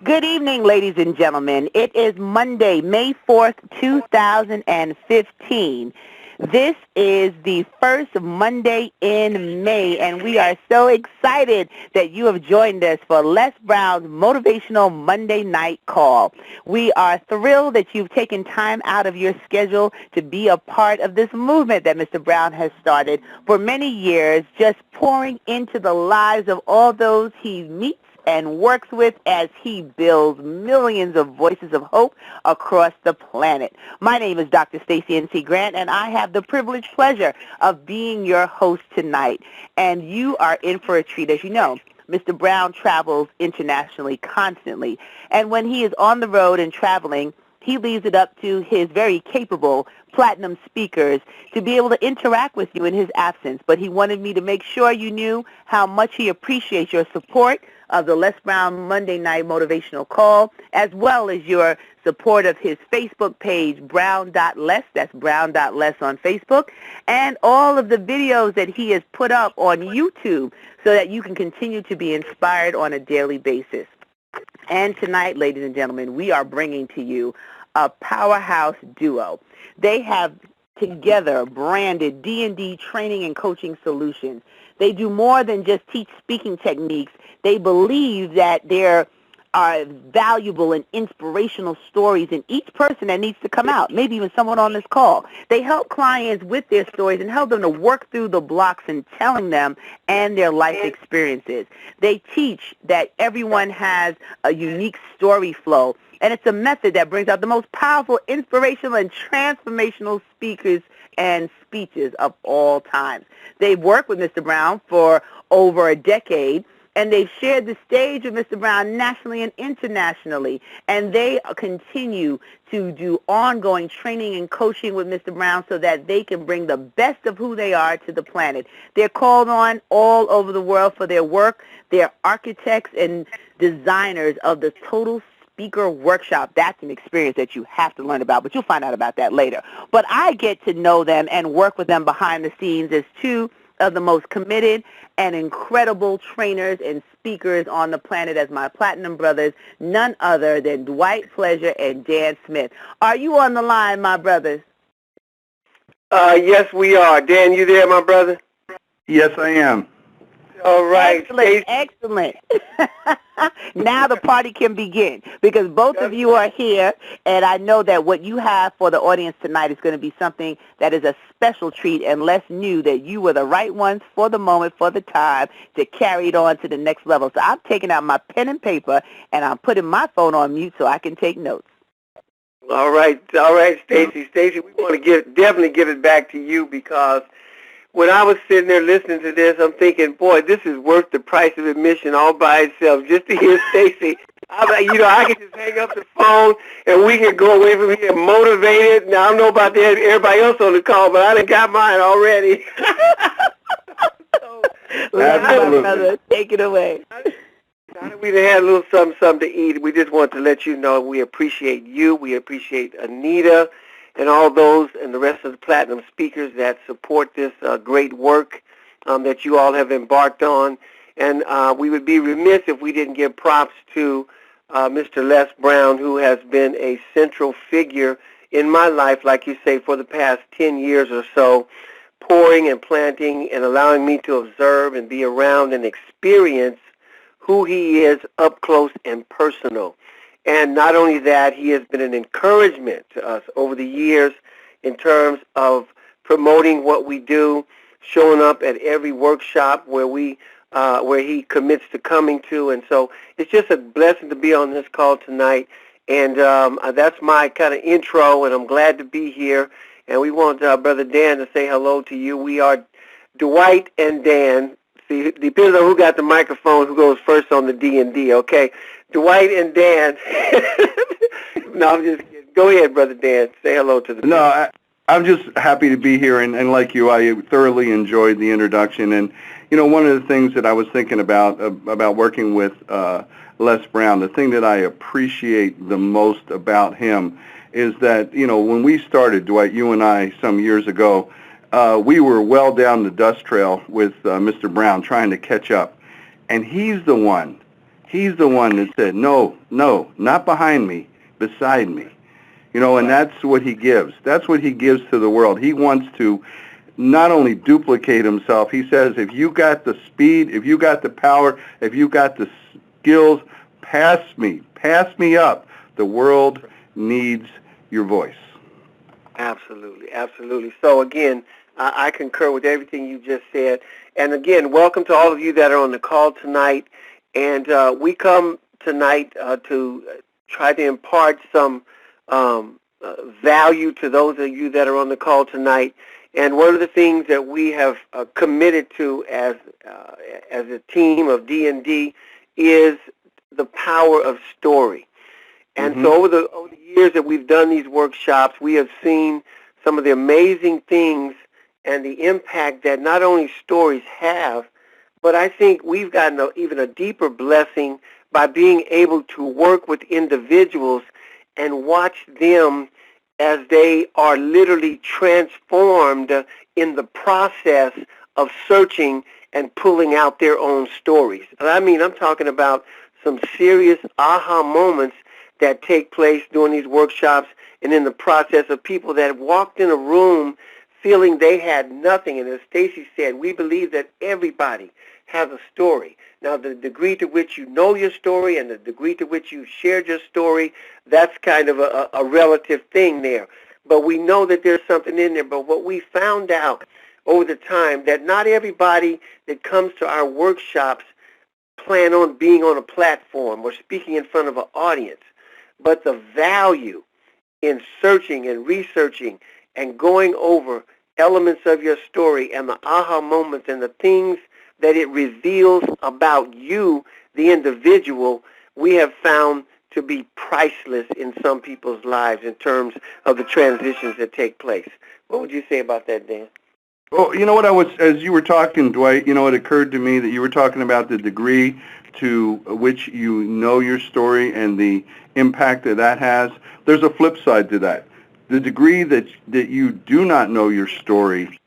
Good evening, ladies and gentlemen. It is Monday, May 4th, 2015. This is the first Monday in May, and we are so excited that you have joined us for Les Brown's Motivational Monday Night Call. We are thrilled that you've taken time out of your schedule to be a part of this movement that Mr. Brown has started for many years, just pouring into the lives of all those he meets and works with as he builds millions of voices of hope across the planet. My name is Dr. Stacey N.C. Grant, and I have the privileged pleasure of being your host tonight. And you are in for a treat. As you know, Mr. Brown travels internationally constantly, and when he is on the road and traveling, he leaves it up to his very capable platinum speakers to be able to interact with you in his absence. But he wanted me to make sure you knew how much he appreciates your support of the Les Brown Monday Night Motivational Call, as well as your support of his Facebook page, brown.les, that's brown.les on Facebook, and all of the videos that he has put up on YouTube so that you can continue to be inspired on a daily basis. And tonight, ladies and gentlemen, we are bringing to you a powerhouse duo. They have together branded D&D training and coaching solutions. They do more than just teach speaking techniques. They believe that there are valuable and inspirational stories in each person that needs to come out, maybe even someone on this call. They help clients with their stories and help them to work through the blocks in telling them and their life experiences. They teach that everyone has a unique story flow, and it's a method that brings out the most powerful, inspirational, and transformational speakers and speeches of all times. They've worked with Mr. Brown for over a decade, and they've shared the stage with Mr. Brown nationally and internationally, and they continue to do ongoing training and coaching with Mr. Brown so that they can bring the best of who they are to the planet. They're called on all over the world for their work. They're architects and designers of the Total Speaker Workshop. That's an experience that you have to learn about, but you'll find out about that later. But I get to know them and work with them behind the scenes as two of the most committed and incredible trainers and speakers on the planet as my platinum brothers, none other than Dwight Pleasure and Dan Smith. Are you on the line, my brothers? Yes, we are. Dan, you there, my brother? Yes, I am. All right. Excellent. Now the party can begin because both of you are here, and I know that what you have for the audience tonight is going to be something that is a special treat, and Les knew that you were the right ones for the moment, for the time, to carry it on to the next level. So I'm taking out my pen and paper, and I'm putting my phone on mute so I can take notes. All right, Stacey. Stacey, we want to definitely give it back to you because when I was sitting there listening to this, I'm thinking, boy, this is worth the price of admission all by itself, just to hear Stacey. I'm like, I can just hang up the phone and we can go away from here motivated. Now, I don't know about everybody else on the call, but I done got mine already. Brother, take it away. Now that we've had a little something to eat, we just want to let you know we appreciate you. We appreciate Anita and all those and the rest of the platinum speakers that support this great work that you all have embarked on. And we would be remiss if we didn't give props to Mr. Les Brown, who has been a central figure in my life, like you say, for the past 10 years or so, pouring and planting and allowing me to observe and be around and experience who he is up close and personal. And not only that, he has been an encouragement to us over the years in terms of promoting what we do, showing up at every workshop where he commits to coming to. And so it's just a blessing to be on this call tonight. And that's my kind of intro, and I'm glad to be here. And we want Brother Dan to say hello to you. We are Dwight and Dan. See, it depends on who got the microphone, who goes first on the D&D, okay? Dwight and Dan. No, I'm just kidding. Go ahead, Brother Dan. Say hello to the No, I'm just happy to be here, and like you, I thoroughly enjoyed the introduction. And, one of the things that I was thinking about working with Les Brown, the thing that I appreciate the most about him is that, when we started, Dwight, you and I, some years ago, we were well down the dust trail with Mr. Brown trying to catch up. And he's the one He's the one that said, no, not behind me, beside me. And that's what he gives. That's what he gives to the world. He wants to not only duplicate himself. He says, if you got the speed, if you got the power, if you got the skills, pass me up. The world needs your voice. Absolutely, absolutely. So again, I concur with everything you just said. And again, welcome to all of you that are on the call tonight. And we come tonight to try to impart some value to those of you that are on the call tonight. And one of the things that we have committed to as a team of D&D is the power of story. And so over the years that we've done these workshops, we have seen some of the amazing things and the impact that not only stories have, but I think we've gotten even a deeper blessing by being able to work with individuals and watch them as they are literally transformed in the process of searching and pulling out their own stories. And I mean, I'm talking about some serious aha moments that take place during these workshops and in the process of people that walked in a room feeling they had nothing. And as Stacy said, we believe that everybody has a story. Now, the degree to which you know your story and the degree to which you shared your story, that's kind of a relative thing there. But we know that there's something in there. But what we found out over the time, that not everybody that comes to our workshops plan on being on a platform or speaking in front of an audience. But the value in searching and researching and going over elements of your story and the aha moments and the things that it reveals about you, the individual, we have found to be priceless in some people's lives in terms of the transitions that take place. What would you say about that, Dan? Well, you know what, as you were talking, Dwight, it occurred to me that you were talking about the degree to which you know your story and the impact that has. There's a flip side to that. The degree that you do not know your story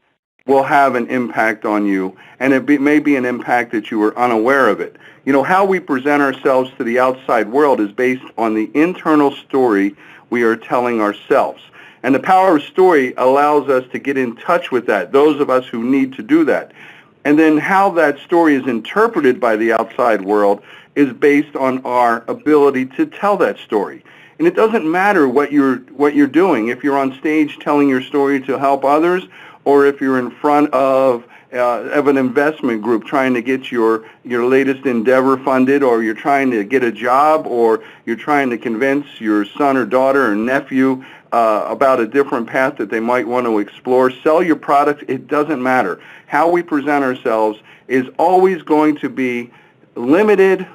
will have an impact on you, and it may be an impact that you were unaware of it. How we present ourselves to the outside world is based on the internal story we are telling ourselves. And the power of story allows us to get in touch with that, those of us who need to do that. And then how that story is interpreted by the outside world is based on our ability to tell that story. And it doesn't matter what you're doing. If you're on stage telling your story to help others, or if you're in front of an investment group trying to get your latest endeavor funded, or you're trying to get a job, or you're trying to convince your son or daughter or nephew about a different path that they might want to explore, sell your product, it doesn't matter. How we present ourselves is always going to be limited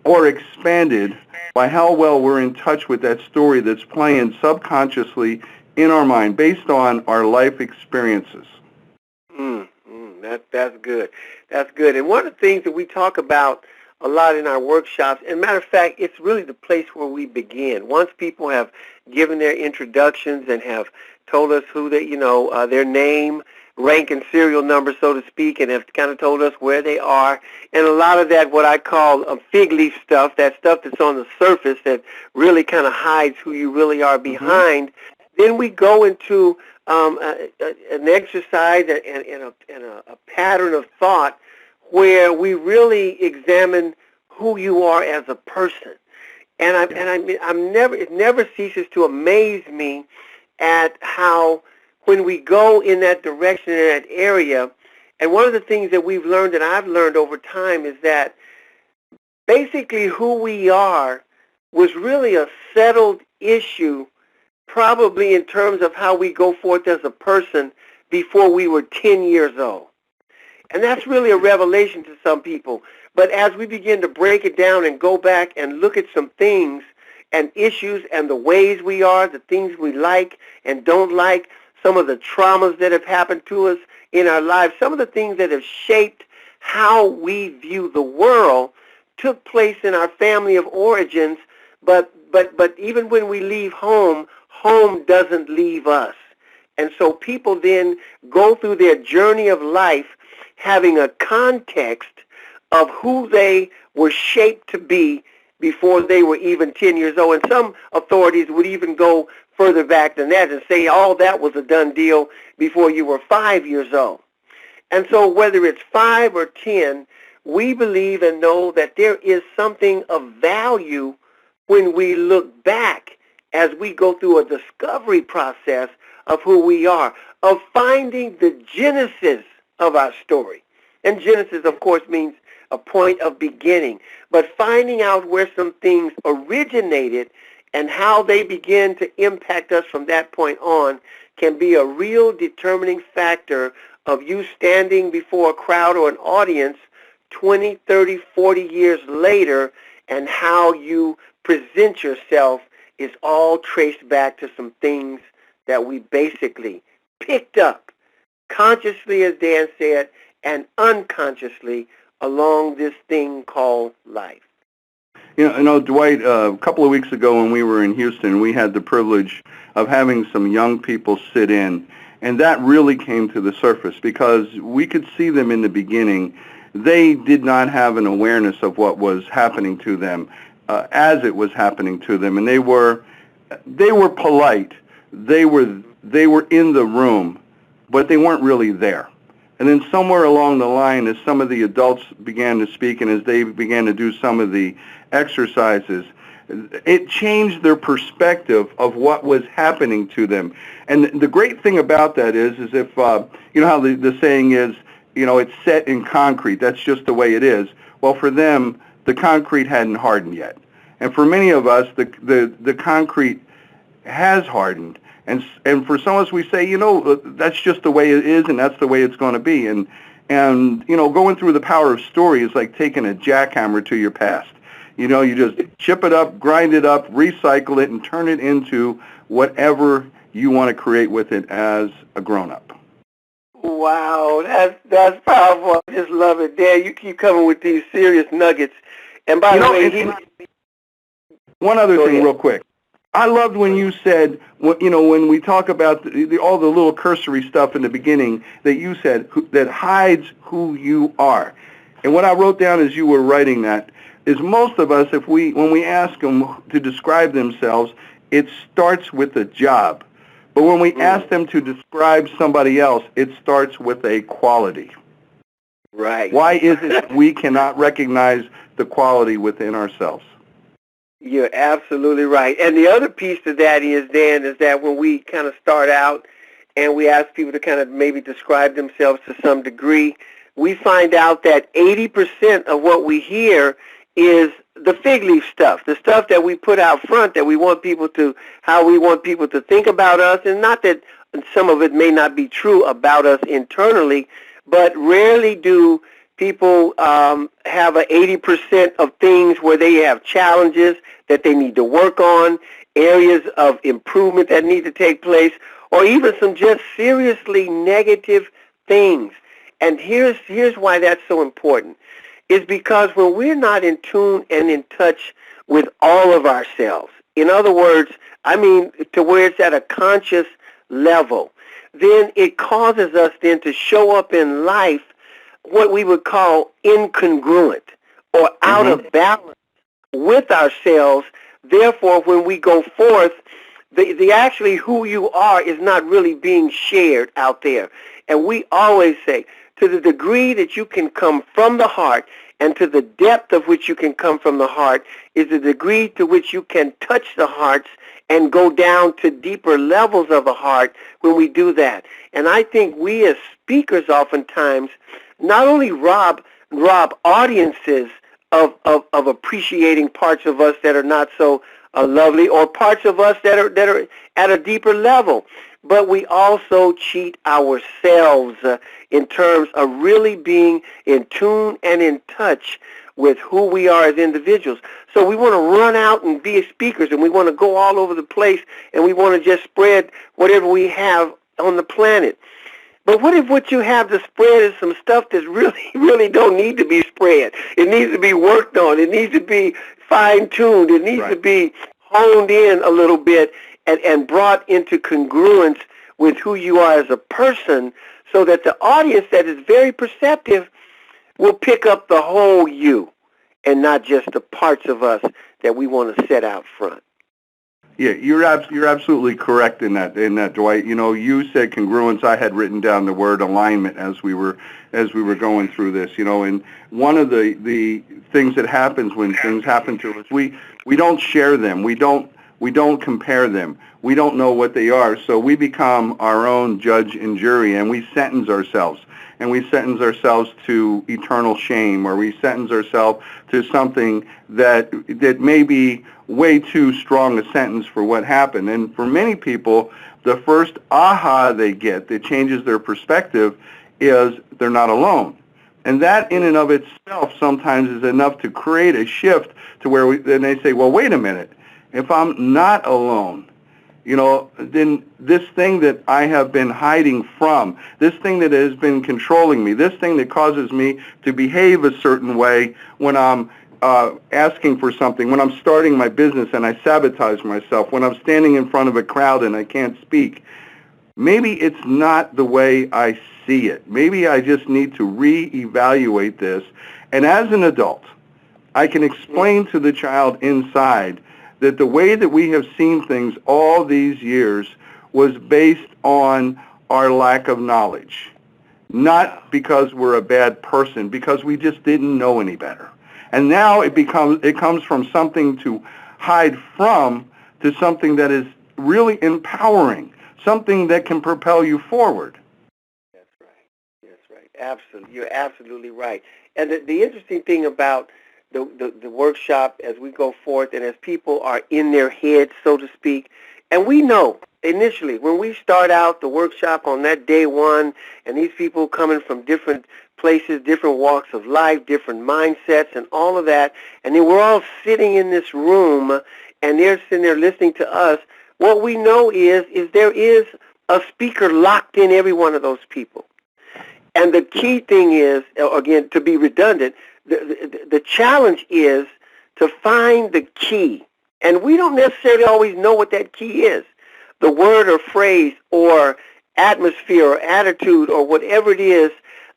or expanded by how well we're in touch with that story that's playing subconsciously in our mind based on our life experiences. That's good. That's good. And one of the things that we talk about a lot in our workshops, and matter of fact, it's really the place where we begin. Once people have given their introductions and have told us who they, their name, rank, and serial number, so to speak, and have kind of told us where they are, and a lot of that, what I call fig leaf stuff, that stuff that's on the surface that really kind of hides who you really are behind, then we go into an exercise and a pattern of thought where we really examine who you are as a person. And it never ceases to amaze me at how when we go in that direction, in that area, and one of the things that we've learned and I've learned over time is that basically who we are was really a settled issue, probably in terms of how we go forth as a person before we were 10 years old. And that's really a revelation to some people. But as we begin to break it down and go back and look at some things and issues and the ways we are, the things we like and don't like, some of the traumas that have happened to us in our lives, some of the things that have shaped how we view the world took place in our family of origins, but even when we leave home, home doesn't leave us. And so people then go through their journey of life having a context of who they were shaped to be before they were even 10 years old. And some authorities would even go further back than that and say all that was a done deal before you were 5 years old. And so whether it's 5 or 10, we believe and know that there is something of value when we look back as we go through a discovery process of who we are, of finding the genesis of our story. And genesis, of course, means a point of beginning, but finding out where some things originated and how they begin to impact us from that point on can be a real determining factor of you standing before a crowd or an audience 20, 30, 40 years later, and how you present yourself is all traced back to some things that we basically picked up consciously, as Dan said, and unconsciously along this thing called life. You know, Dwight, a couple of weeks ago when we were in Houston, we had the privilege of having some young people sit in, and that really came to the surface because we could see them in the beginning. They did not have an awareness of what was happening to them as it was happening to them, and they were polite. They were in the room, but they weren't really there. And then somewhere along the line, as some of the adults began to speak and as they began to do some of the exercises, it changed their perspective of what was happening to them. And the great thing about that is if, you know how the saying is, you know, it's set in concrete, that's just the way it is. Well, for them, the concrete hadn't hardened yet. And for many of us, the concrete has hardened. And for some of us, we say, you know, that's just the way it is, and that's the way it's going to be. And you know, going through the power of story is like taking a jackhammer to your past. You know, you just chip it up, grind it up, recycle it, and turn it into whatever you want to create with it as a grown-up. Wow, that's powerful. I just love it. Dan, you keep coming with these serious nuggets. And by the way, one other thing real quick. I loved when you said, you know, when we talk about all the little cursory stuff in the beginning that you said that hides who you are. And what I wrote down as you were writing that is most of us, when we ask them to describe themselves, it starts with a job. But when we ask them to describe somebody else, it starts with a quality. Right. Why is it we cannot recognize the quality within ourselves? You're absolutely right. And the other piece to that is, Dan, is that when we kind of start out and we ask people to kind of maybe describe themselves to some degree, we find out that 80% of what we hear is the fig leaf stuff, the stuff that we put out front that we want people to, how we want people to think about us. And not that some of it may not be true about us internally, but rarely do people have a 80% of things where they have challenges that they need to work on, areas of improvement that need to take place, or even some just seriously negative things. And here's why that's so important, is because when we're not in tune and in touch with all of ourselves, in other words, I mean to where it's at a conscious level, then it causes us then to show up in life what we would call incongruent or out of balance with ourselves. Therefore, when we go forth, the actually who you are is not really being shared out there. And we always say, to the degree that you can come from the heart and to the depth of which you can come from the heart is the degree to which you can touch the hearts and go down to deeper levels of the heart when we do that. And I think we as speakers oftentimes not only rob audiences of appreciating parts of us that are not so lovely, or parts of us that are at a deeper level, but we also cheat ourselves in terms of really being in tune and in touch with who we are as individuals. So we want to run out and be speakers, and we want to go all over the place, and we want to just spread whatever we have on the planet. But what if what you have to spread is some stuff that really don't need to be spread? It needs to be worked on. It needs to be fine-tuned. It needs to be honed in a little bit and brought into congruence with who you are as a person, so that the audience that is very perceptive will pick up the whole you. and not just the parts of us that we want to set out front. Yeah, you're absolutely correct in that, Dwight. You know, you said congruence. I had written down the word alignment as we were going through this. You know, and one of the things that happens when things happen to us, we don't share them. We don't compare them. We don't know what they are. So we become our own judge and jury, and we sentence ourselves. And we sentence ourselves to eternal shame, or we sentence ourselves to something that may be way too strong a sentence for what happened. And for many people, the first aha they get that changes their perspective is they're not alone. And that in and of itself sometimes is enough to create a shift to where then they say, well, wait a minute, if I'm not alone, you know, then this thing that I have been hiding from, this thing that has been controlling me, this thing that causes me to behave a certain way when I'm asking for something, when I'm starting my business and I sabotage myself, when I'm standing in front of a crowd and I can't speak, maybe it's not the way I see it. Maybe I just need to reevaluate this. And as an adult, I can explain to the child inside that the way that we have seen things all these years was based on our lack of knowledge. Not because we're a bad person, because we just didn't know any better. And now it comes from something to hide from to something that is really empowering, something that can propel you forward. That's right. That's right. Absolutely. You're absolutely right. And the interesting thing about the workshop as we go forth and as people are in their heads, so to speak, and we know initially when we start out the workshop on that day one and these people coming from different places, different walks of life, different mindsets and all of that, and then we're all sitting in this room and they're sitting there listening to us, what we know is there is a speaker locked in every one of those people. And the key thing is, again, to be redundant, the challenge is to find the key. And we don't necessarily always know what that key is. The word or phrase or atmosphere or attitude or whatever it is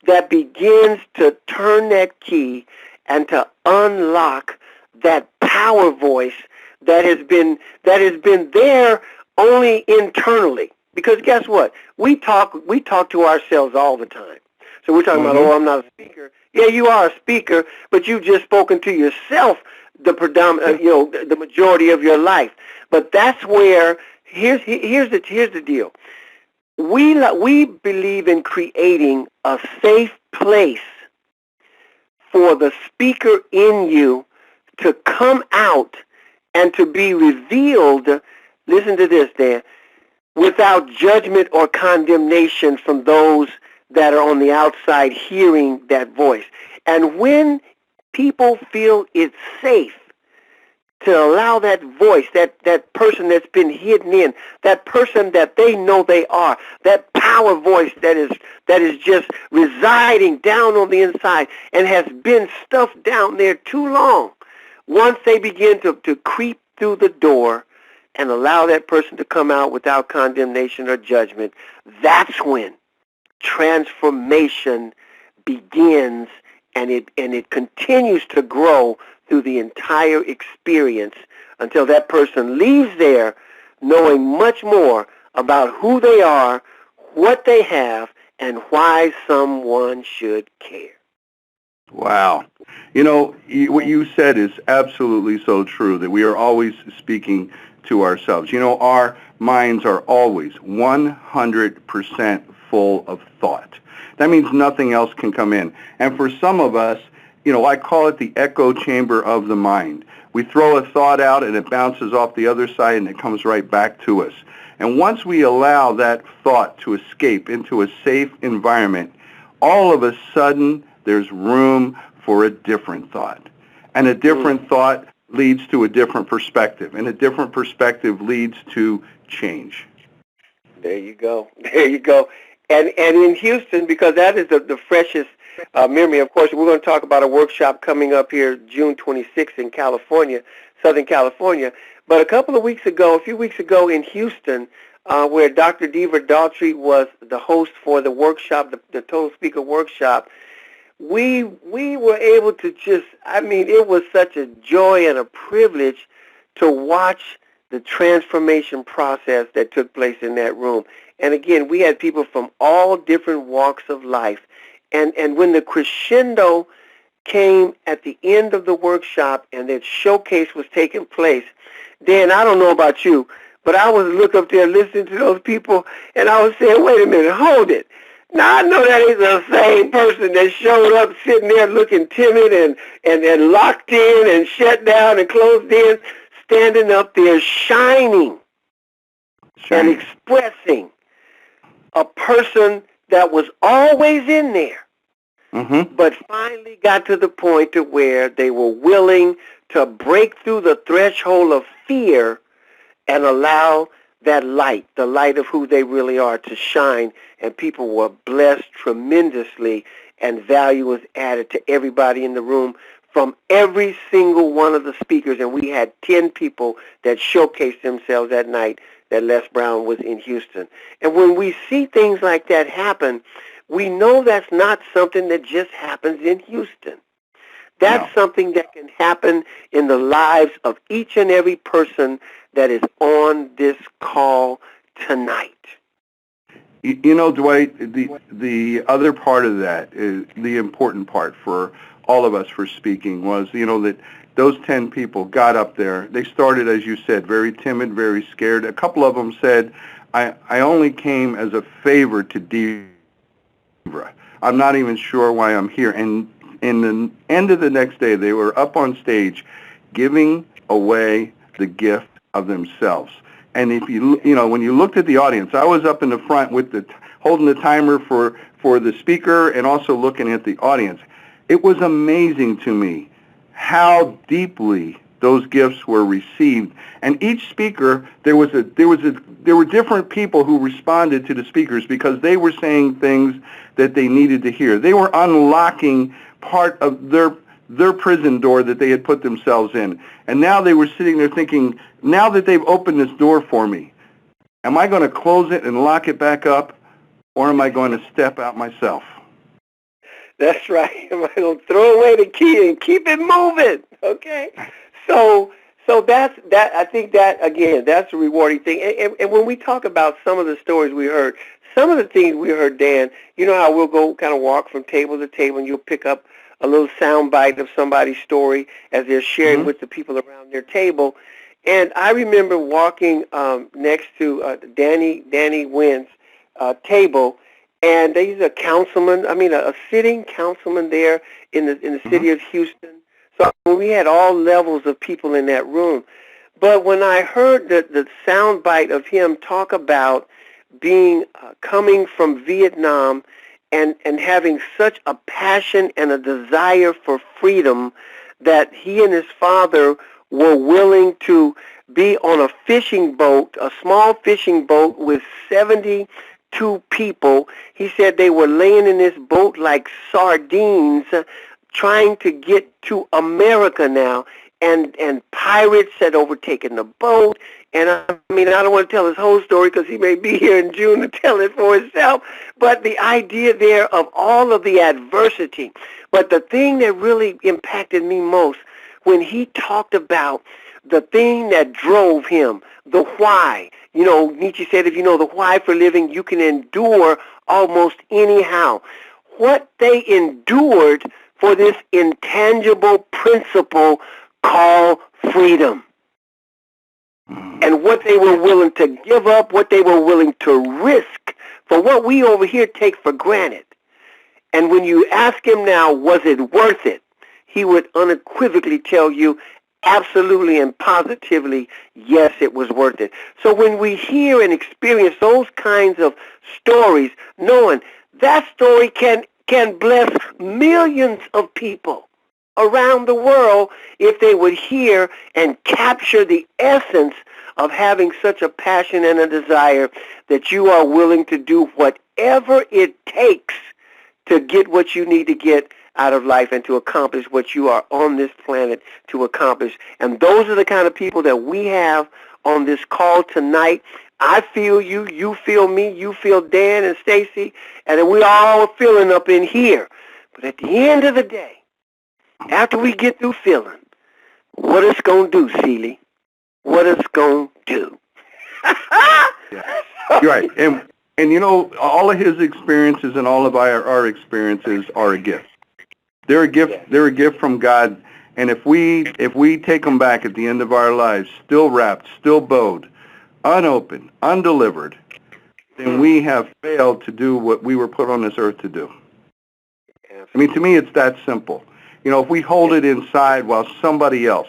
that begins to turn that key and to unlock that power voice that has been there only internally. Because guess what? We talk to ourselves all the time. So we're talking about, I'm not a speaker. Yeah, you are a speaker, but you've just spoken to yourself the the majority of your life. But that's where here's the deal. We believe in creating a safe place for the speaker in you to come out and to be revealed. Listen to this, Dan. Without judgment or condemnation from those that are on the outside hearing that voice. And when people feel it's safe to allow that voice, that person that's been hidden in, that person that they know they are, that power voice that is just residing down on the inside and has been stuffed down there too long, once they begin to creep through the door and allow that person to come out without condemnation or judgment, that's when transformation begins, and it continues to grow through the entire experience until that person leaves there knowing much more about who they are, what they have, and why someone should care. Wow. You know, what you said is absolutely so true, that we are always speaking to ourselves. You know, our minds are always 100% full of thought. That means nothing else can come in. And for some of us, you know, I call it the echo chamber of the mind. We throw a thought out and it bounces off the other side and it comes right back to us. And once we allow that thought to escape into a safe environment, all of a sudden there's room for a different thought. And a different thought leads to a different perspective. And a different perspective leads to change. There you go. There you go. And in Houston, because that is the freshest memory, of course, we're going to talk about a workshop coming up here June 26th in California, Southern California. But a few weeks ago in Houston, where Dr. Deaver Daughtry was the host for the workshop, the Total Speaker Workshop, we were able to just, I mean, it was such a joy and a privilege to watch the transformation process that took place in that room. And again, we had people from all different walks of life. And when the crescendo came at the end of the workshop and that showcase was taking place, Dan, I don't know about you, but I was looking up there listening to those people, and I was saying, wait a minute, hold it. Now, I know that ain't the same person that showed up sitting there looking timid and locked in and shut down and closed in, standing up there shining and expressing a person that was always in there, but finally got to the point to where they were willing to break through the threshold of fear and allow that light, the light of who they really are, to shine, and people were blessed tremendously, and value was added to everybody in the room from every single one of the speakers, and we had 10 people that showcased themselves that night that Les Brown was in Houston. And when we see things like that happen, we know that's not something that just happens in Houston. That's something that can happen in the lives of each and every person that is on this call tonight. You know, Dwight, the other part of that, is the important part for all of us for speaking, was, you know, that those 10 people got up there. They started, as you said, very timid, very scared. A couple of them said, I only came as a favor to Debra. I'm not even sure why I'm here. And in the end of the next day, they were up on stage giving away the gift of themselves. And if you know, when you looked at the audience, I was up in the front with holding the timer for the speaker and also looking at the audience. It was amazing to me how deeply those gifts were received. And each speaker, there were different people who responded to the speakers because they were saying things that they needed to hear. They were unlocking part of their prison door that they had put themselves in. And now they were sitting there thinking, now that they've opened this door for me, am I going to close it and lock it back up, or am I going to step out myself? That's right. Am I going to throw away the key and keep it moving? Okay. So that's that. I think that, again, that's a rewarding thing. And when we talk about some of the stories we heard, some of the things we heard, Dan, you know how we'll go kind of walk from table to table and you'll pick up a little sound bite of somebody's story as they're sharing with the people around their table. And I remember walking next to Danny Wynn's table, and he's a councilman, a sitting councilman there in the city of Houston. So we had all levels of people in that room. But when I heard the sound bite of him talk about being coming from Vietnam and having such a passion and a desire for freedom that he and his father were willing to be on a fishing boat, a small fishing boat with 72 people. He said they were laying in this boat like sardines trying to get to America now. And pirates had overtaken the boat. And I don't want to tell his whole story because he may be here in June to tell it for himself. But the idea there of all of the adversity. But the thing that really impacted me most when he talked about the thing that drove him, the why. You know, Nietzsche said, if you know the why for living, you can endure almost anyhow. What they endured for this intangible principle called freedom. And what they were willing to give up, what they were willing to risk for what we over here take for granted. And when you ask him now, was it worth it? He would unequivocally tell you absolutely and positively, yes, it was worth it. So when we hear and experience those kinds of stories, knowing that story can bless millions of people around the world if they would hear and capture the essence of having such a passion and a desire that you are willing to do whatever it takes to get what you need to get out of life and to accomplish what you are on this planet to accomplish. And those are the kind of people that we have on this call tonight. I feel you, you feel me, you feel Dan and Stacy, and then we all feeling up in here. But at the end of the day, after we get through feeling, what it's going to do, Seeley? What it's going to do? Yeah. You're right. And you know, all of his experiences and all of our experiences are a gift. They're a gift. Yes. They're a gift from God. And if we take them back at the end of our lives, still wrapped, still bowed, unopened, undelivered, then we have failed to do what we were put on this earth to do. Absolutely. I mean, to me, it's that simple. You know, if we hold it inside while somebody else's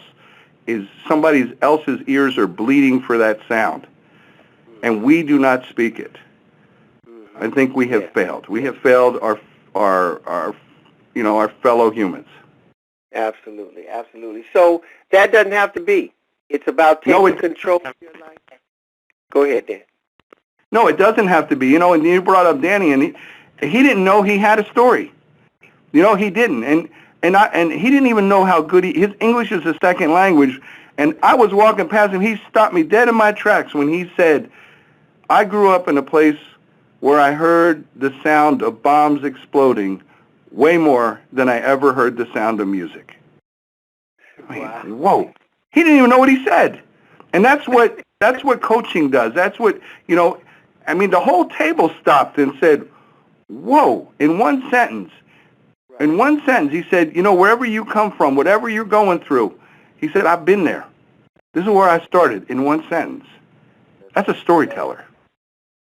ears are bleeding for that sound, and we do not speak it, I think we have failed. We have failed our fellow humans. Absolutely, absolutely. So that doesn't have to be. It's about taking control of your life. Go ahead, Dan. No, it doesn't have to be. You know, and you brought up Danny, and he didn't know he had a story. You know, he didn't, and he didn't even know how good his English is a second language. And I was walking past him. He stopped me dead in my tracks when he said, "I grew up in a place where I heard the sound of bombs exploding way more than I ever heard the sound of music." I mean, whoa. He didn't even know what he said. And that's what coaching does. That's what, you know, I mean, the whole table stopped and said, whoa, in one sentence. In one sentence, he said, you know, wherever you come from, whatever you're going through, he said, I've been there. This is where I started, in one sentence. That's a storyteller.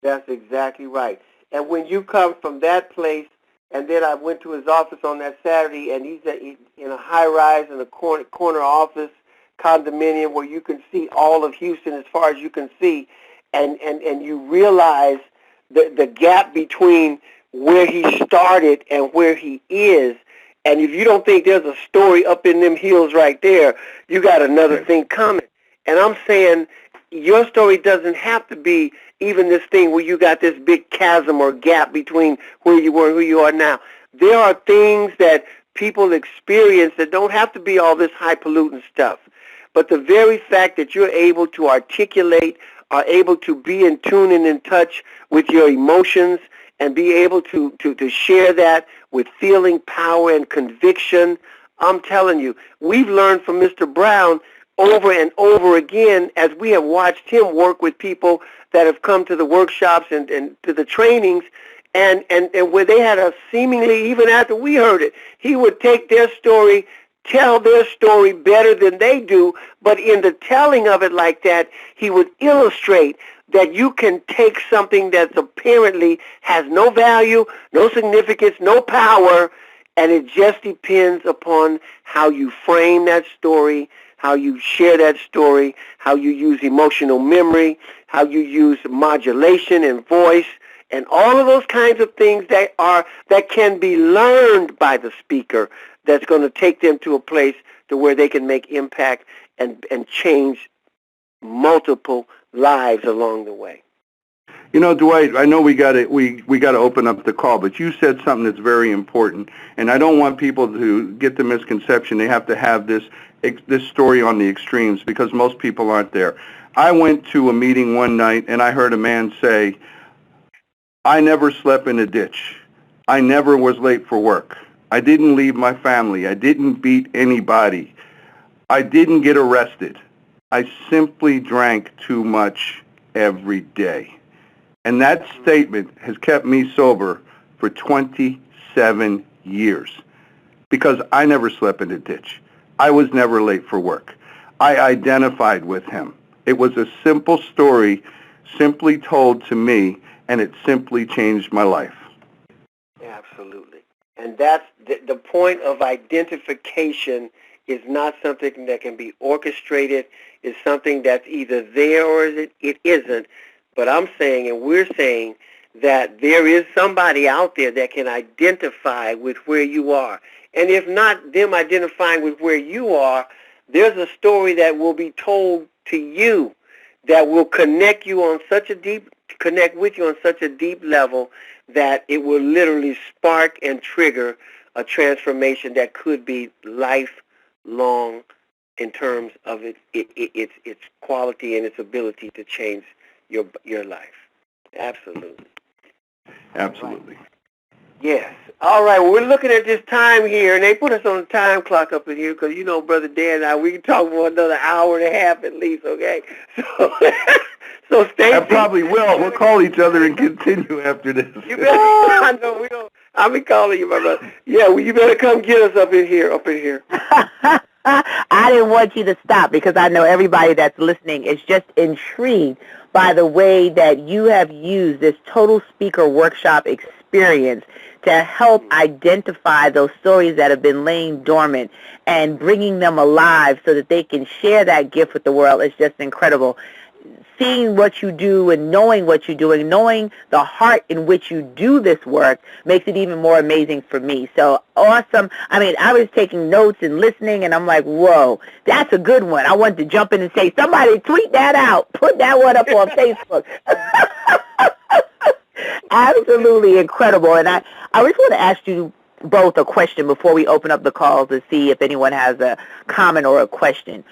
That's exactly right. And when you come from that place, and then I went to his office on that Saturday, and he's in a high-rise in a corner office condominium where you can see all of Houston as far as you can see, and you realize the gap between where he started and where he is. And if you don't think there's a story up in them hills right there, you got another thing coming. And I'm saying your story doesn't have to be even this thing where you got this big chasm or gap between where you were and who you are now. There are things that people experience that don't have to be all this highfalutin stuff. But the very fact that you're able to articulate, are able to be in tune and in touch with your emotions and be able to share that with feeling, power, and conviction, I'm telling you, we've learned from Mr. Brown over and over again as we have watched him work with people that have come to the workshops and to the trainings, and where they had a seemingly, even after we heard it, he would take their story, tell their story better than they do, but in the telling of it like that, he would illustrate that you can take something that apparently has no value, no significance, no power, and it just depends upon how you frame that story, how you share that story, how you use emotional memory, how you use modulation and voice, and all of those kinds of things that can be learned by the speaker, that's going to take them to a place to where they can make impact and change multiple lives along the way. You know, Dwight, I know we got to open up the call, but you said something that's very important, and I don't want people to get the misconception they have to have this story on the extremes, because most people aren't there. I went to a meeting one night and I heard a man say, "I never slept in a ditch. I never was late for work. I didn't leave my family. I didn't beat anybody. I didn't get arrested. I simply drank too much every day." And that statement has kept me sober for 27 years, because I never slept in a ditch. I was never late for work. I identified with him. It was a simple story, simply told to me, and it simply changed my life. Absolutely. And that's the point of identification is not something that can be orchestrated. It's something that's either there or it isn't. But I'm saying, and we're saying, that there is somebody out there that can identify with where you are. And if not them identifying with where you are, there's a story that will be told to you that will connect with you on such a deep level that it will literally spark and trigger a transformation that could be lifelong in terms of its quality and its ability to change your life. Absolutely. Absolutely. Yes. All right, well, we're looking at this time here, and they put us on a time clock up in here because, you know, Brother Dan and I, we can talk for another hour and a half at least, okay? So, so I Stacy. probably will. We'll call each other and continue after this. You better, I know we don't, I'll be calling you, my brother. Yeah, well, you better come get us up in here, I didn't want you to stop because I know everybody that's listening is just intrigued by the way that you have used this total speaker workshop experience to help identify those stories that have been laying dormant and bringing them alive so that they can share that gift with the world is just incredible. Seeing what you do and knowing what you're doing, knowing the heart in which you do this work makes it even more amazing for me. So awesome. I mean, I was taking notes and listening, and I'm like, whoa, that's a good one. I wanted to jump in and say, somebody tweet that out. Put that one up on Facebook. Absolutely incredible. And I just want to ask you both a question before we open up the call to see if anyone has a comment or a question.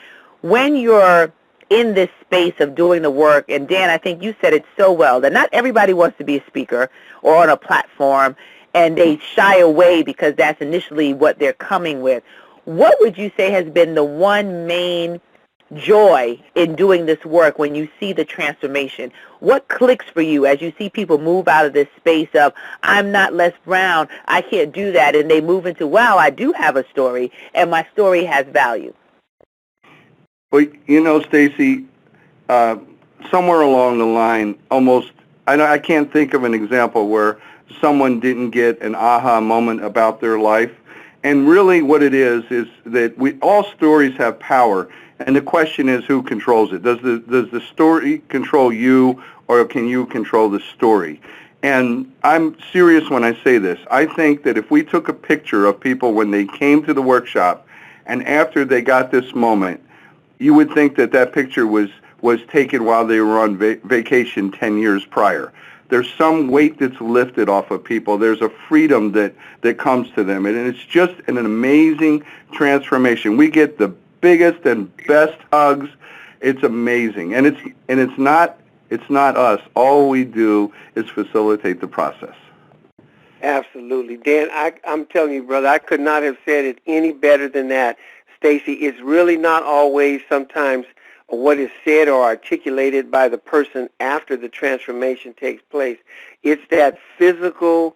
When you're in this space of doing the work, and Dan, I think you said it so well, that not everybody wants to be a speaker or on a platform, and they shy away because that's initially what they're coming with. What would you say has been the one main joy in doing this work when you see the transformation? What clicks for you as you see people move out of this space of, I'm not Les Brown, I can't do that, and they move into, wow, I do have a story, and my story has value? Well, you know, Stacy, somewhere along the line, I can't think of an example where someone didn't get an aha moment about their life. And really what it is that all stories have power. And the question is, who controls it? Does the story control you, or can you control the story? And I'm serious when I say this. I think that if we took a picture of people when they came to the workshop and after they got this moment, you would think that picture was taken while they were on vacation 10 years prior. There's some weight that's lifted off of people. There's a freedom that comes to them, and it's just an amazing transformation. We get the biggest and best hugs. It's amazing, and it's not us. All we do is facilitate the process. Absolutely. Dan, I'm telling you, brother, I could not have said it any better than that. Stacy, it's really not always sometimes what is said or articulated by the person after the transformation takes place. It's that physical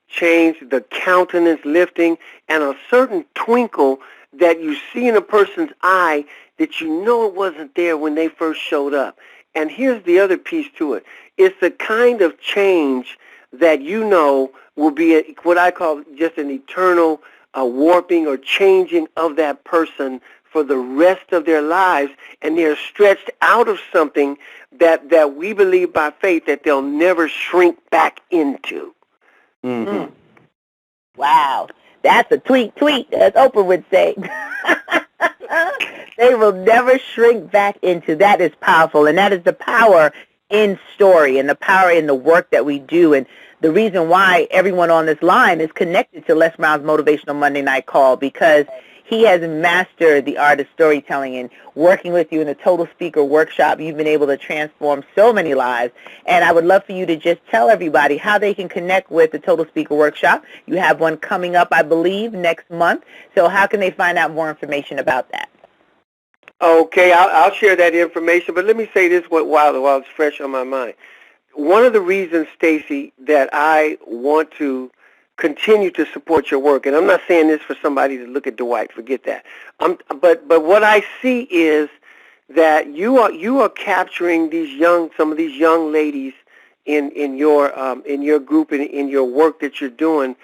change, the countenance lifting, and a certain twinkle that you see in a person's eye that you know it wasn't there when they first showed up. And here's the other piece to it. It's the kind of change that you know will be what I call just an eternal warping or changing of that person for the rest of their lives, and they're stretched out of something that we believe by faith that they'll never shrink back into. Mm. Wow. That's a tweet, as Oprah would say. They will never shrink back into. That is powerful, and that is the power in story and the power in the work that we do. And the reason why everyone on this line is connected to Les Brown's Motivational Monday Night Call, because he has mastered the art of storytelling, and working with you in the Total Speaker Workshop, you've been able to transform so many lives. And I would love for you to just tell everybody how they can connect with the Total Speaker Workshop. You have one coming up, I believe, next month. So how can they find out more information about that? Okay, I'll share that information, but let me say this while it's fresh on my mind. One of the reasons, Stacy, that I want to continue to support your work, and I'm not saying this for somebody to look at Dwight, forget that. But what I see is that you are capturing some of these young ladies in your group and in your work that you're doing,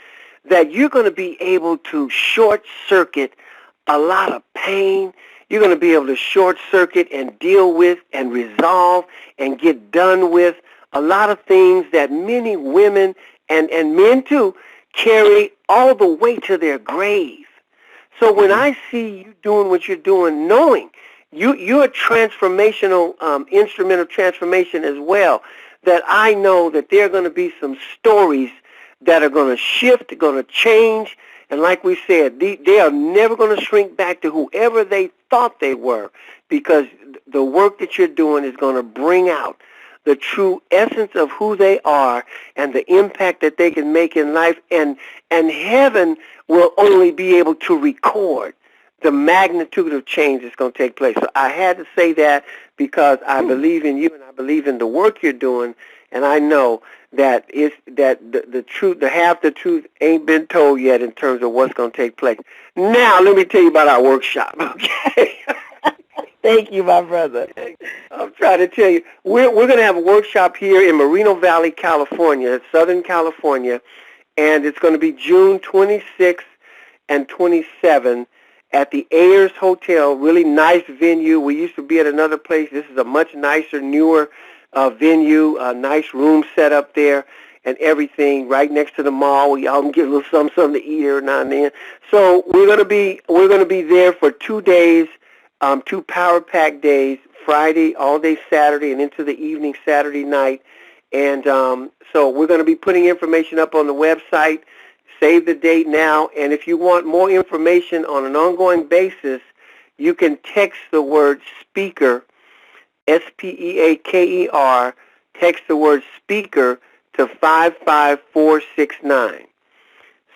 that you're going to be able to short circuit a lot of pain. You're going to be able to short circuit and deal with and resolve and get done with a lot of things that many women and men too carry all the way to their grave. So when I see you doing what you're doing, knowing you're a transformational instrument of transformation as well, that I know that there are going to be some stories that are going to shift, going to change. And like we said, they are never going to shrink back to whoever they thought they were, because the work that you're doing is going to bring out the true essence of who they are and the impact that they can make in life, and heaven will only be able to record the magnitude of change that's going to take place. So I had to say that because I believe in you and I believe in the work you're doing, and I know that the truth, the half the truth ain't been told yet in terms of what's going to take place. Now let me tell you about our workshop, okay? Thank you, my brother. I'm trying to tell you, we're going to have a workshop here in Moreno Valley, California, Southern California, and it's going to be June 26th and 27th at the Ayers Hotel, really nice venue. We used to be at another place. This is a much nicer, newer venue, a nice room set up there and everything, right next to the mall. We all can get a little something to eat every now and then. So we're going to be there for 2 days, 2 power-packed days, Friday, all day Saturday, and into the evening Saturday night. And so we're going to be putting information up on the website. Save the date now, and if you want more information on an ongoing basis, you can text the word speaker, SPEAKER, text the word speaker to 55469.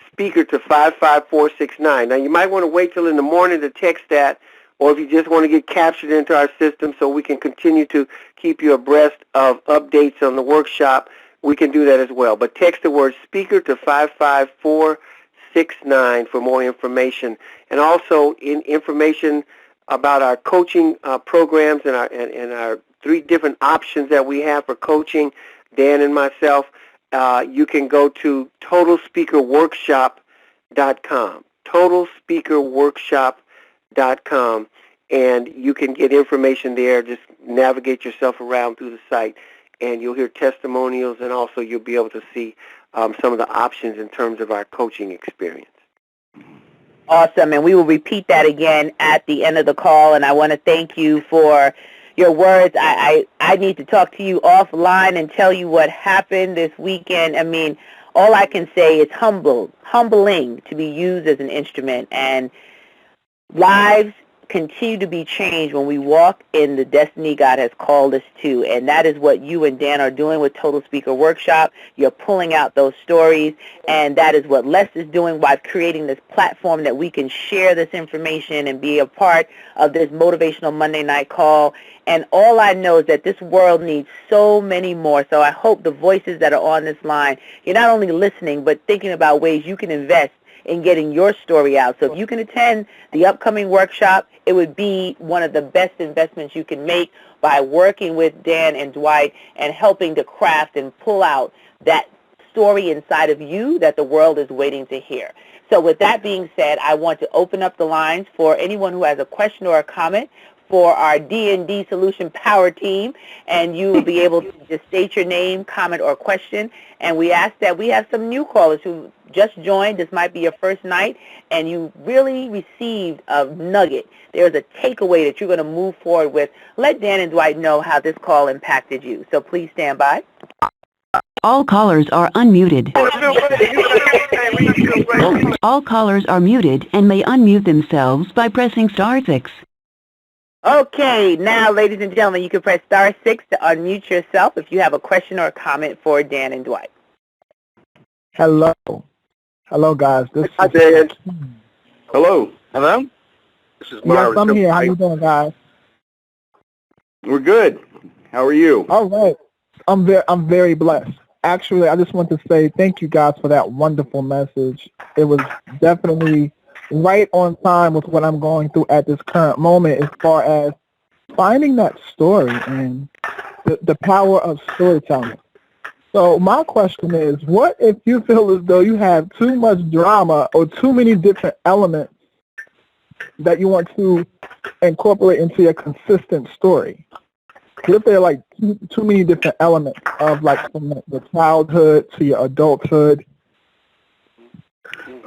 Speaker to 55469. Now, you might want to wait till in the morning to text that, or if you just want to get captured into our system so we can continue to keep you abreast of updates on the workshop, we can do that as well. But text the word speaker to 55469 for more information. And also information about our coaching programs and our 3 different options that we have for coaching, Dan and myself. You can go to totalspeakerworkshop.com, totalspeakerworkshop.com, and you can get information there. Just navigate yourself around through the site, and you'll hear testimonials, and also you'll be able to see some of the options in terms of our coaching experience. Awesome, and we will repeat that again at the end of the call, and I want to thank you for your words. I need to talk to you offline and tell you what happened this weekend. I mean, all I can say is humbling to be used as an instrument, and lives continue to be changed when we walk in the destiny God has called us to, and that is what you and Dan are doing with Total Speaker Workshop. You're pulling out those stories, and that is what Les is doing by creating this platform that we can share this information and be a part of this motivational Monday night call. And all I know is that this world needs so many more, so I hope the voices that are on this line, you're not only listening, but thinking about ways you can invest in getting your story out. So if you can attend the upcoming workshop, it would be one of the best investments you can make by working with Dan and Dwight and helping to craft and pull out that story inside of you that the world is waiting to hear. So with that being said, I want to open up the lines for anyone who has a question or a comment for our D&D Solution Power Team, and you will be able to just state your name, comment, or question. And we ask that we have some new callers who just joined. This might be your first night, and you really received a nugget. There's a takeaway that you're going to move forward with. Let Dan and Dwight know how this call impacted you. So please stand by. All callers are unmuted. All callers are muted and may unmute themselves by pressing *6. Okay, now, ladies and gentlemen, you can press *6 to unmute yourself if you have a question or a comment for Dan and Dwight. Hello. Hello, guys. Hi, Dan. Hello. Hello? This is Marvin. Yes, I'm here. How you doing, guys? We're good. How are you? All right. I'm very blessed. Actually, I just want to say thank you guys for that wonderful message. It was definitely right on time with what I'm going through at this current moment as far as finding that story and the power of storytelling. So my question is, what if you feel as though you have too much drama or too many different elements that you want to incorporate into your consistent story? What if there are like too many different elements of like from the childhood to your adulthood?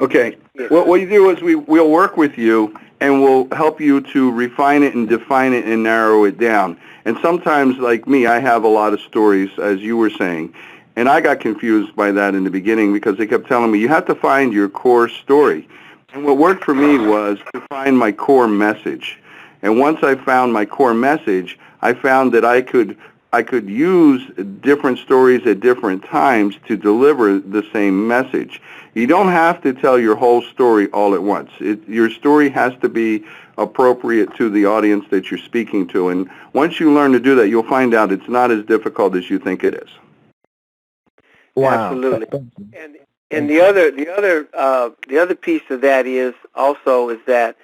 Okay. What you do is we'll work with you and we'll help you to refine it and define it and narrow it down. And sometimes, like me, I have a lot of stories, as you were saying, and I got confused by that in the beginning because they kept telling me, you have to find your core story. And what worked for me was to find my core message. And once I found my core message, I found that I could I could use different stories at different times to deliver the same message. You don't have to tell your whole story all at once. Your story has to be appropriate to the audience that you're speaking to. And once you learn to do that, you'll find out it's not as difficult as you think it is. Wow. Absolutely. And the other piece of that is that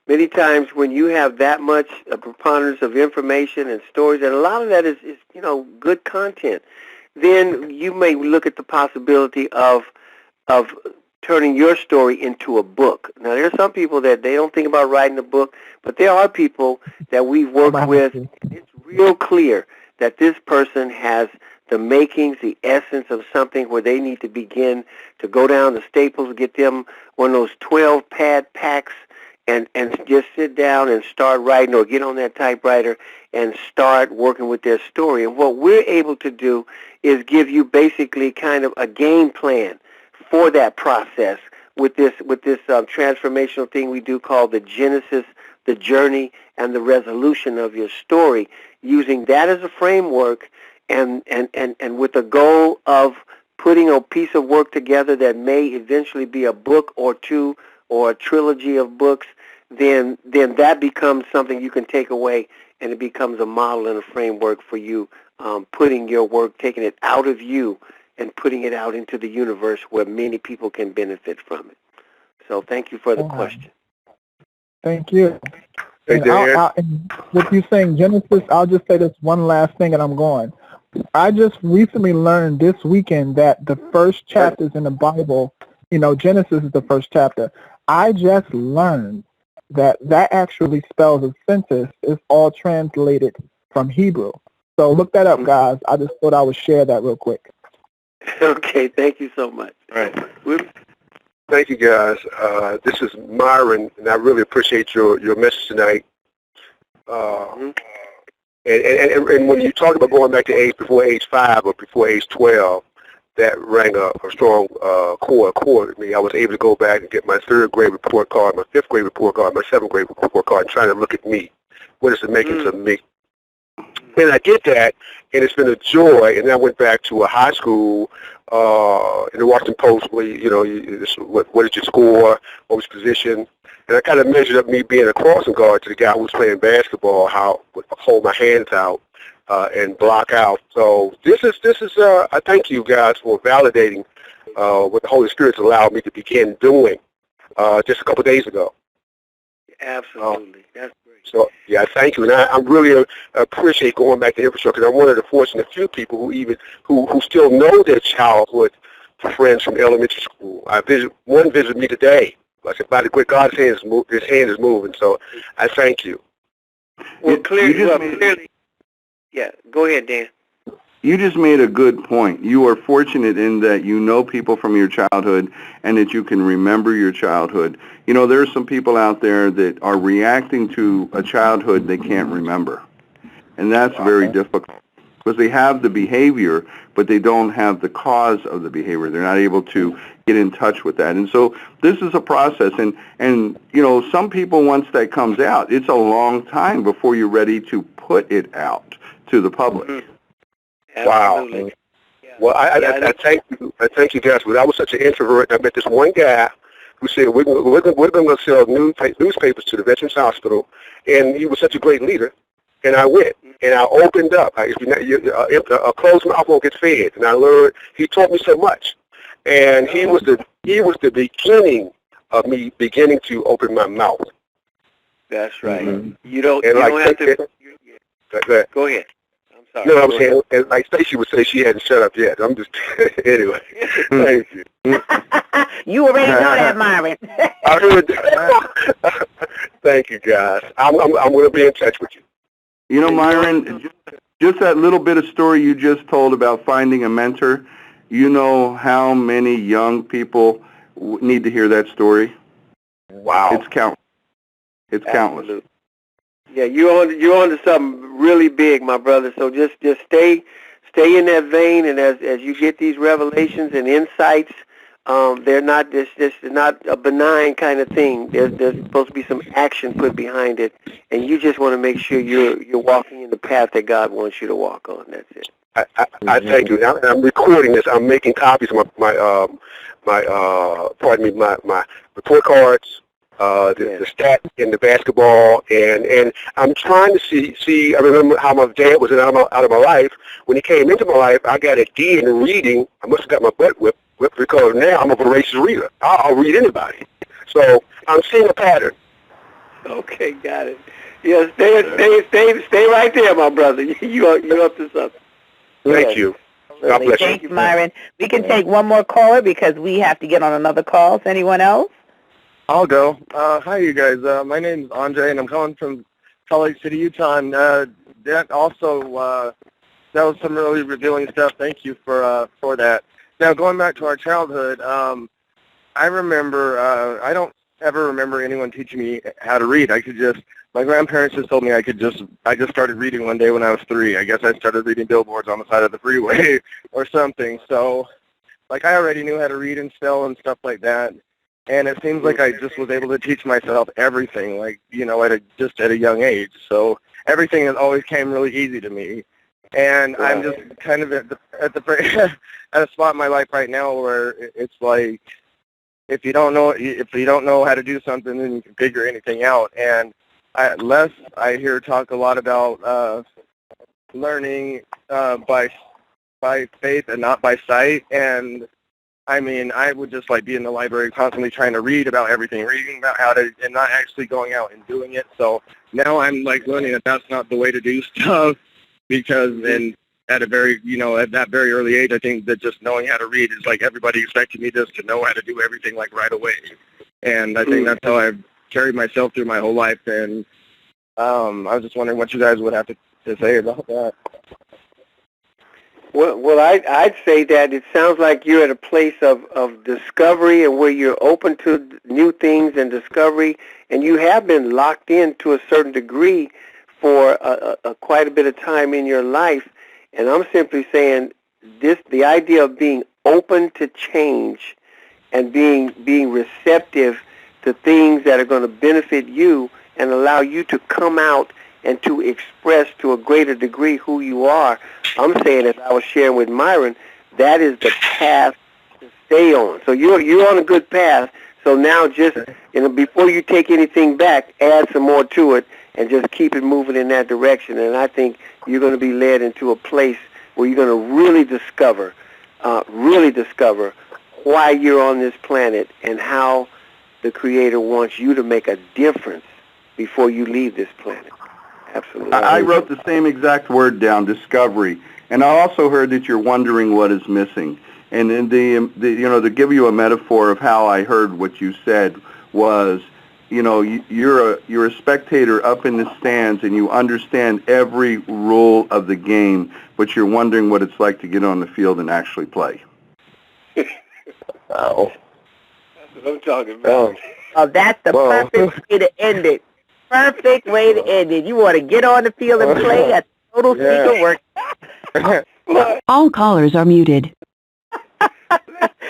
many times when you have that much a preponderance of information and stories, and a lot of that is good content, then you may look at the possibility of turning your story into a book. Now, there are some people that they don't think about writing a book, but there are people that we've worked with. It's real clear that this person has the makings, the essence of something where they need to begin to go down to Staples, get them one of those 12-pad packs, and just sit down and start writing, or get on that typewriter and start working with their story. And what we're able to do is give you basically kind of a game plan for that process with this transformational thing we do called the Genesis, the journey, and the resolution of your story, using that as a framework and with the goal of putting a piece of work together that may eventually be a book or two or a trilogy of books. Then that becomes something you can take away, and it becomes a model and a framework for you putting your work, taking it out of you and putting it out into the universe where many people can benefit from it. So thank you for the question. Thank you. Hey, And with you saying Genesis, I'll just say this one last thing and I'm going. I just recently learned this weekend that the first chapters in the Bible, Genesis is the first chapter. I just learned that actually spells a sentence is all translated from Hebrew. So look that up, guys. I just thought I would share that real quick. Okay, thank you so much. All right. Thank you, guys. This is Myron, and I really appreciate your message tonight. And when you talk about going back to age before age 5 or before age 12, that rang a strong chord with me. I was able to go back and get my 3rd grade report card, my 5th grade report card, my 7th grade report card, and trying to look at me. What is the makings of me? And I did that, and it's been a joy. And then I went back to a high school in the Washington Post where, what did you score, what was your position? And I kind of measured up me being a crossing guard to the guy who was playing basketball, how I would hold my hands out and block out. So this is I thank you guys for validating what the Holy Spirit's allowed me to begin doing just a couple of days ago. Absolutely. That's great. So, yeah, thank you. And I really appreciate going back to infrastructure. I'm one of the fortunate few people who still know their childhood friends from elementary school. One visited me today. I said, by the way, God's hand is moving. So I thank you. Well, clearly, yeah, go ahead, Dan. You just made a good point. You are fortunate in that you know people from your childhood and that you can remember your childhood. There are some people out there that are reacting to a childhood they can't remember. And that's very difficult because they have the behavior, but they don't have the cause of the behavior. They're not able to get in touch with that. And so this is a process. And some people, once that comes out, it's a long time before you're ready to put it out to the public. Mm-hmm. Wow. Yeah. Well, I thank you. I thank you guys. But I was such an introvert. I met this one guy who said, we're going to sell newspapers to the Veterans Hospital. And he was such a great leader. And I went. And I opened up. A closed mouth won't get fed. And I learned. He taught me so much. And he was the beginning of me beginning to open my mouth. That's right. Mm-hmm. You don't have to. Go ahead. I'm sorry. No, I was saying, and like Stacey would say, she hadn't shut up yet. I'm just anyway. Thank you. You already know that, Myron. I heard that. Thank you, guys. I'm going to be in touch with you. Myron, just that little bit of story you just told about finding a mentor. You know how many young people need to hear that story? Wow. It's countless. It's countless. Yeah, you're on to something really big, my brother. So just stay in that vein, and as you get these revelations and insights, They're not this is not a benign kind of thing. There's supposed to be some action put behind it, and you just want to make sure you're walking in the path that God wants you to walk on. That's it. I thank you. I'm recording this. I'm making copies of my report cards, the stat in the basketball, and I'm trying to see. I remember how my dad was out of my life. When he came into my life, I got a D in reading. I must have got my butt whipped because now I'm a voracious reader. I'll read anybody. So I'm seeing a pattern. Okay, got it. Yeah, stay right there, my brother. You're up to something. Thank you. God bless you. Thanks, Myron. We can take one more caller because we have to get on another call. Anyone else? I'll go. Hi, you guys. My name is Andre, and I'm calling from Salt Lake City, Utah. And that also, that was some really revealing stuff. Thank you for that. Now, going back to our childhood, I remember, I don't ever remember anyone teaching me how to read. My grandparents just told me I just started reading one day when I was 3. I guess I started reading billboards on the side of the freeway or something. So, like, I already knew how to read and spell and stuff like that. And it seems like I just was able to teach myself everything, like, you know, at a young age. So everything has always came really easy to me. And I'm just kind of at a spot in my life right now where it's like, if you don't know how to do something, then you can figure anything out. And I hear talk a lot about learning by faith and not by sight. And I mean, I would just like be in the library constantly trying to read about everything, reading about how to, and not actually going out and doing it. So now I'm like learning that that's not the way to do stuff, because then at that very early age, I think that just knowing how to read is like everybody expected me just to know how to do everything like right away. And I think that's how I've carried myself through my whole life. And I was just wondering what you guys would have to say about that. Well, I'd say that it sounds like you're at a place of discovery and where you're open to new things and discovery, and you have been locked in to a certain degree for quite a bit of time in your life. And I'm simply saying the idea of being open to change and being receptive to things that are going to benefit you and allow you to come out and to express to a greater degree who you are. I'm saying, as I was sharing with Myron, that is the path to stay on. So you're on a good path. So now just, before you take anything back, add some more to it and just keep it moving in that direction. And I think you're going to be led into a place where you're going to really discover why you're on this planet and how the Creator wants you to make a difference before you leave this planet. Absolutely. I wrote the same exact word down, discovery. And I also heard that you're wondering what is missing. And in to give you a metaphor of how I heard what you said was, you're a spectator up in the stands and you understand every rule of the game, but you're wondering what it's like to get on the field and actually play. Oh. That's what I'm talking about. Oh, that's the perfect way to end it. Perfect way to end it. You want to get on the field and play at Total Speaker Work. All callers are muted.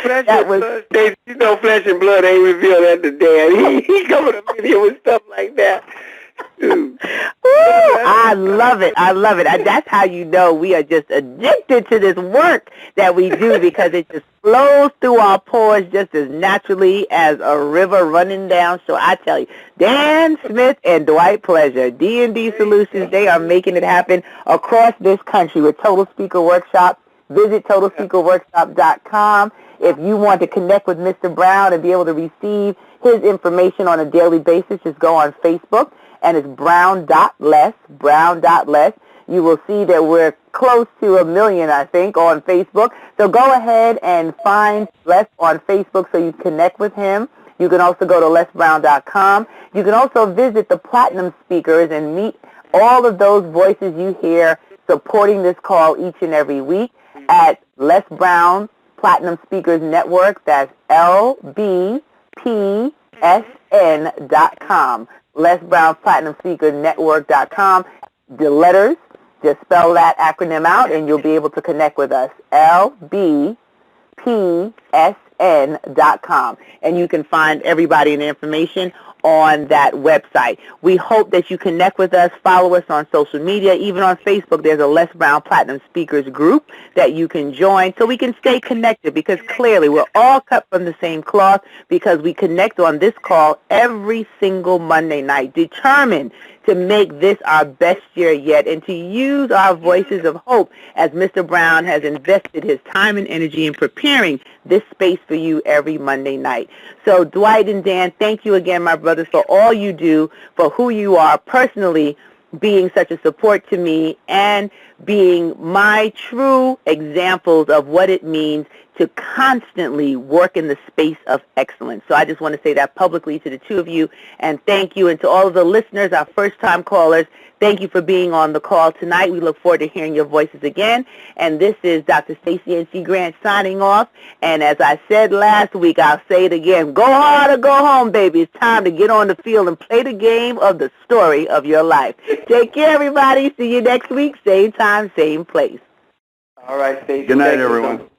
Flesh and blood ain't revealed that to Dad. He coming up in here with stuff like that. Ooh, I love it. That's how you know we are just addicted to this work that we do, because it just flows through our pores just as naturally as a river running down. So I tell you, Dan Smith and Dwight Pleasure, D&D Solutions, they are making it happen across this country with Total Speaker Workshop. Visit TotalSpeakerWorkshop.com. If you want to connect with Mr. Brown and be able to receive his information on a daily basis, just go on Facebook, and it's brown.less. You will see that we're close to 1 million, I think, on Facebook. So go ahead and find Les on Facebook so you connect with him. You can also go to lesbrown.com. You can also visit the Platinum Speakers and meet all of those voices you hear supporting this call each and every week at Les Brown Platinum Speakers Network. That's LBPSN.com. Les Brown Platinum Speaker Network.com. The letters, just spell that acronym out and you'll be able to connect with us. LBPSN TSN.com, and you can find everybody and the information on that website. We hope that you connect with us, follow us on social media, even on Facebook. There's a Les Brown Platinum Speakers group that you can join so we can stay connected, because clearly we're all cut from the same cloth, because we connect on this call every single Monday night, determined to make this our best year yet and to use our voices of hope as Mr. Brown has invested his time and energy in preparing this space for you every Monday night. So Dwight and Dan, thank you again, my brothers, for all you do, for who you are personally, being such a support to me and being my true examples of what it means to constantly work in the space of excellence. So I just want to say that publicly to the two of you, and thank you. And to all of the listeners, our first-time callers, thank you for being on the call tonight. We look forward to hearing your voices again. And this is Dr. Stacey N.C. Grant signing off. And as I said last week, I'll say it again, go hard or go home, baby. It's time to get on the field and play the game of the story of your life. Take care, everybody. See you next week, same time, same place. All right, Stacey. Good night, everyone.